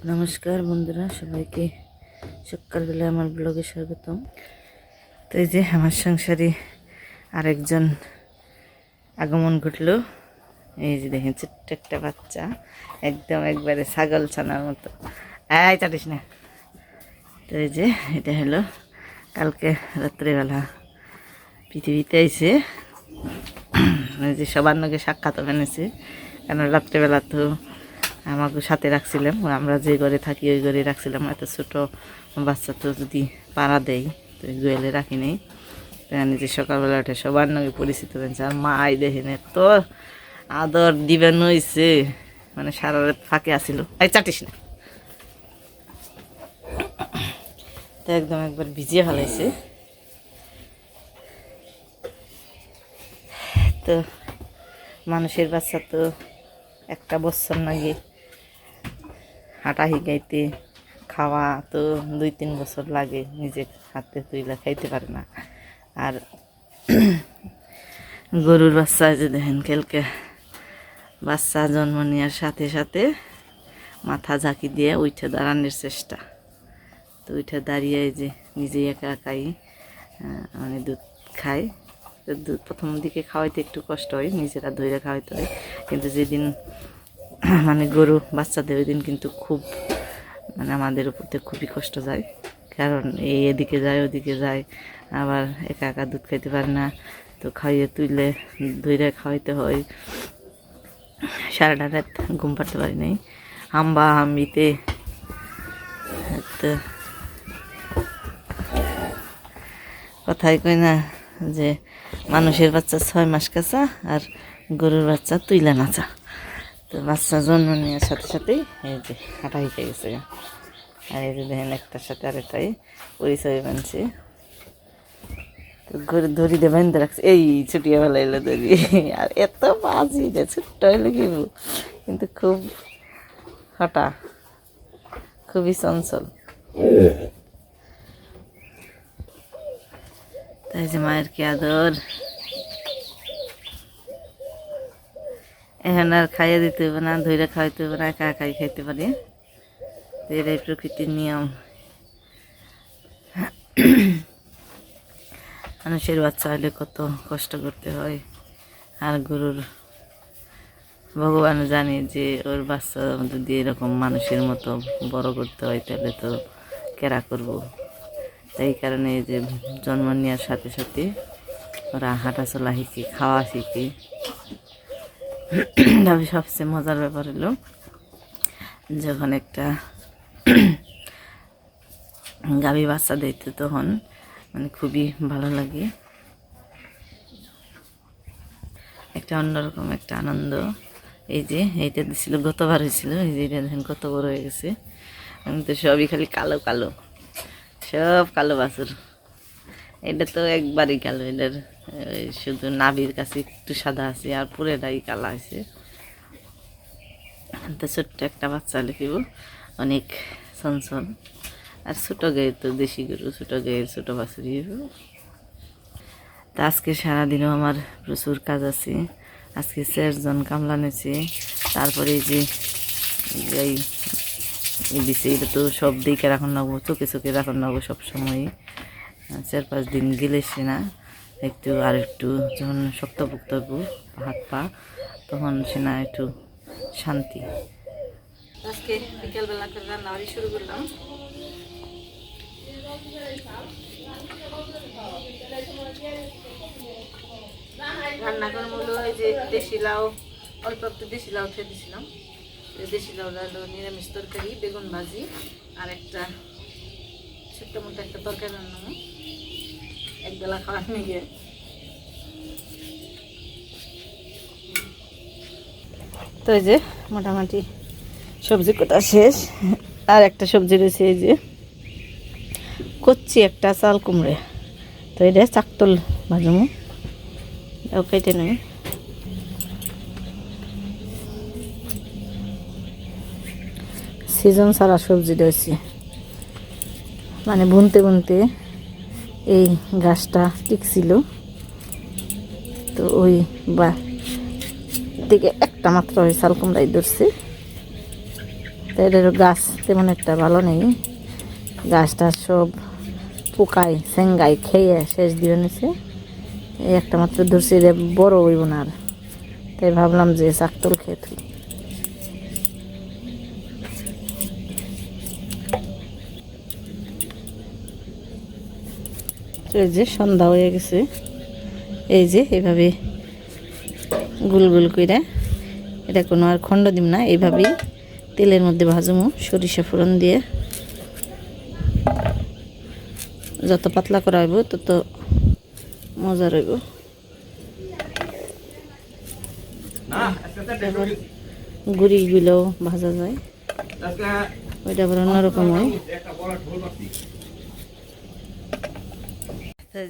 নমস্কার বন্ধুরা, সবাইকে সকালবেলা আমার ব্লগে স্বাগতম। তো এই যে আমার সংসারে আরেকজন আগমন ঘটলো। এই যে দেখেন ছোট্ট একটা বাচ্চা, একদম একবারে ছাগল ছানার মতো। চাটিস না। তো এই যে এটা হলো কালকে রাত্রেবেলা পৃথিবীতে এসে যে সবার নাকি সাক্ষাৎ এনেছে, কারণ রাত্রেবেলা তো আমাকে সাথে রাখছিলাম, আমরা যে ঘরে থাকি ওই ঘরে রাখছিলাম। এত ছোটো বাচ্চা তো যদি পাড়া দেয় তো ওই গোয়ালে রাখি নেই। নিজে সকালবেলা উঠে সবার নাকি পরিচিত হয়েছে। আর মাই দেখেন এত আদর দিবেন হয়েছে, মানে সারা রাত ফাঁকে আসিল। চাটিস না। তো একদম একবার ভিজিয়ে ফেলাইছে। তো মানুষের বাচ্চা তো একটা বছর নাকি হাঁটা শিখাইতে, খাওয়া তো 2-3 বছর লাগে, নিজে হাতে তুইলা খাইতে পারে না। আর গরুর বাচ্চা যে দেখেন কালকে বাচ্চা জন্ম নেওয়ার সাথে সাথে মাথা ঝাঁকি দিয়ে উঠে দাঁড়ানোর চেষ্টা। তো উঠে দাঁড়িয়ে যে নিজেই একা একাই মানে দুধ খায়। তো দুধ প্রথম দিকে খাওয়াইতে একটু কষ্ট হয়, নিজেরা ধরে খাওয়াইতে হয়। কিন্তু যেদিন মানে গরু বাচ্চা দেয় ওই দিন কিন্তু খুব মানে আমাদের উপর থেকে খুবই কষ্ট যায়, কারণ এদিকে যায় ওদিকে যায়, আবার একা একা দুধ খাইতে পারে না। তো খাইয়ে তুইলে ধরে খাওয়াইতে হয়। সারাটা রাত ঘুম পাড়তে পারি নাই, হাম্বা হাম্বিতে। তো কথাই কই না যে মানুষের বাচ্চা 6 মাস কাঁচা আর গরুর বাচ্চা তুইলা নাচা। তো বাচ্চা জন্ম নেওয়ার সাথে সাথেই এই যে হাঁটা শিখে গেছে। আর এই যে দেখেন একটার সাথে আরেকটাই পরিচয় বানছে। তো ঘরে দড়ি দিয়ে বাঁধতে রাখছে, এই ছুটিয়ে বেলা এলো দড়ি। আর এত বাজি যে ছোট্ট হইলো কি, কিন্তু খুব হাঁটা, খুবই চঞ্চল। তাই যে মায়ের কি আদর। এখন আর খাইয়ে দিতে হবে না, ধৈর্য খাওয়াইতে হবে না, একা একাই খাইতে পারে। এটাই প্রকৃতির নিয়ম। মানুষের বাচ্চা হলে কত কষ্ট করতে হয়। আর গরুর ভগবান জানে যে ওর বাচ্চা যদি এরকম মানুষের মতো বড় করতে হয় তাহলে তো কেরা করব। তাই কারণে যে জন্ম নেওয়ার সাথে সাথে ওরা হাঁটা চলা শিখে, খাওয়া শিখে। তবে সবচেয়ে মজার ব্যাপার হলো যখন একটা গাভী বাচ্চা দিতে, তখন মানে খুবই ভালো লাগে, একটা অন্যরকম একটা আনন্দ। এই যে এইটা দিছিল, গতবার হয়েছিল, এই যে এটা দেখেন কত বড় হয়ে গেছে। আমি তো সবই খালি কালো কালো, সব কালো বাছুর। এটা তো একবারই কালো, এটার শুধু নাভির কাছে একটু সাদা আছে আর পুরোটাই কালা আছে। তো ছোট্ট একটা বাচ্চা লিখিব, অনেক চঞ্চল। আর ছোটো গায়ের তো দেশি গরু, ছোটো গায়ের ছোটো বাছুরি। তা আজকে সারাদিনও আমার প্রচুর কাজ আছে। আজকে 4 জন কামলা নেছে। তারপরে যে এই দিছে, এটা তো সব দিকে রাখন নেবো, চোখে চোখে রাখন নেবো সবসময়। 4-5 দিন গেলে সে না একটু, আর একটু যখন শক্তপোক্ত হবো হাত পা, তখন সে না একটু শান্তি। আজকে বিকেলবেলা করে রান্নাবাড়ি শুরু করলাম। রান্না করে মূল্য এই যে দেশি লাউ, অল্প একটু দেশি লাউ খেয়ে দিয়েছিলাম। দেশি লাউ হলো নিরামিষ তরকারি, বেগুন ভাজি, আর একটা ছোট্ট মোটো একটা তরকারি রান্না, একবেলা খাওয়ার নিয়ে। তো এই যে মোটামুটি সবজি কোটা শেষ। আর একটা সবজি রয়েছে, এই যে কচ্ছি একটা চাল কুমড়ে। তো এটা চাকতল ভাজমু, কেটে নয়। সিজন ছাড়া সবজি রয়েছে, মানে বুনতে বুনতে এই গাছটা টিকছিল। তো ওই বা থেকে একটা মাত্র ওই চাল কুমড়াই ধরছে। তো এটার গাছ তেমন একটা ভালো নেই, গাছটা সব পোকায় সেঙ্গাই খেয়ে শেষ দিয়ে নিছে। এই একটা মাত্র ধরছি, রে বড় হইব না আর, তাই ভাবলাম যে চাকতল খেয়ে তুই। এই যে সন্ধ্যা হয়ে গেছে, এই যে এইভাবে গুল গুল করে, এটা কোনো আর খণ্ড দিম না, এইভাবেই তেলের মধ্যে ভাজমু সরিষা ফোড়ন দিয়ে। যত পাতলা করা হইব তত মজা রইব। গুড়িগুলো ভাজা যায়, ওইটা আবার অন্যরকম হয়।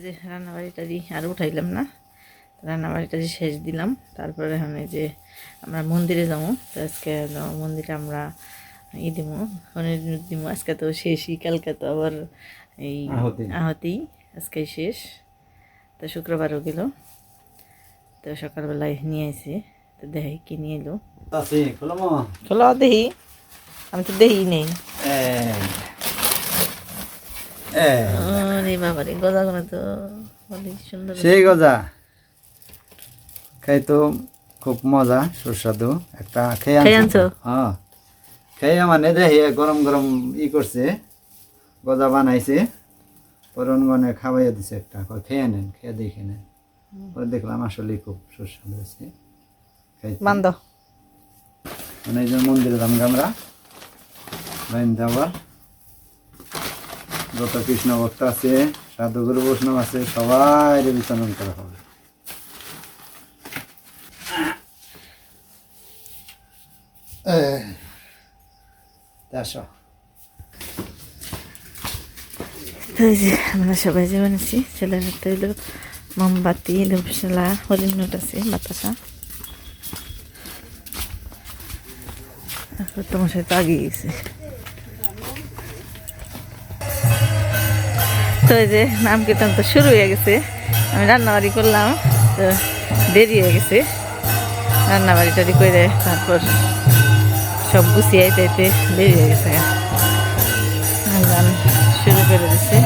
যে রান্নাবাড়িটা দিই আর উঠাইলাম না, রান্নাবাড়িটা যে শেষ দিলাম, তারপরে এখানে যে আমরা মন্দিরে যাবো। তো আজকে মন্দিরে আমরা দিব দিব, আজকে তো শেষই, কালকে তো আবার এই আহতি, আজকে শেষ। তো শুক্রবারও গেল, তো সকালবেলায় নিয়ে আসি। তো দেখি কি নিয়ে এলো, খোলা দেখি, আমি তো দেখি নেই। আরে বাবারে, গজাগুলো তো অনেক সুন্দর, সেই গজা খাই তো খুব মজা, সুস্বাদু একটা। খেয়ে আনছো? হ্যাঁ, খেয়ে মানে দেখি গরম গরম করছে, গজা বানাইছে, পরনগণে খাওয়াইয়া দিছে একটা, খেয়ে নেন, খেয়ে দেখে নেন। পরে দেখলাম আসলে খুব সুস্বাদু হয়েছে। মানে এই যে মন্দিরে যাম আমরা, আবার যত কৃষ্ণ ভক্ত আছে, সাধুগুরু বৈষ্ণব আছে, সবাই বিচরণ করা হবে। আমরা সবাই যে বানিয়েছি, ছেলের হাতে হইলো মোমবাতি, ধূপশালা, হলির নোট আছে, বাতাসা। তোমার সাথে আগিয়ে গেছে। তো এই যে নাম কীর্তন তো শুরু হয়ে গেছে, আমি রান্নাবাড়ি করলাম, তো দেরি হয়ে গেছে। রান্নাবাড়ি টাড়ি করে তারপর সব গুছিয়ে আইতে আইতে দেরি হয়ে গেছে, গান শুরু করে দিচ্ছে।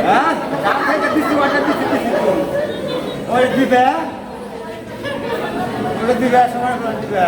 হ্যাঁ ওই দিবে ওটা দিবে সময় দিবে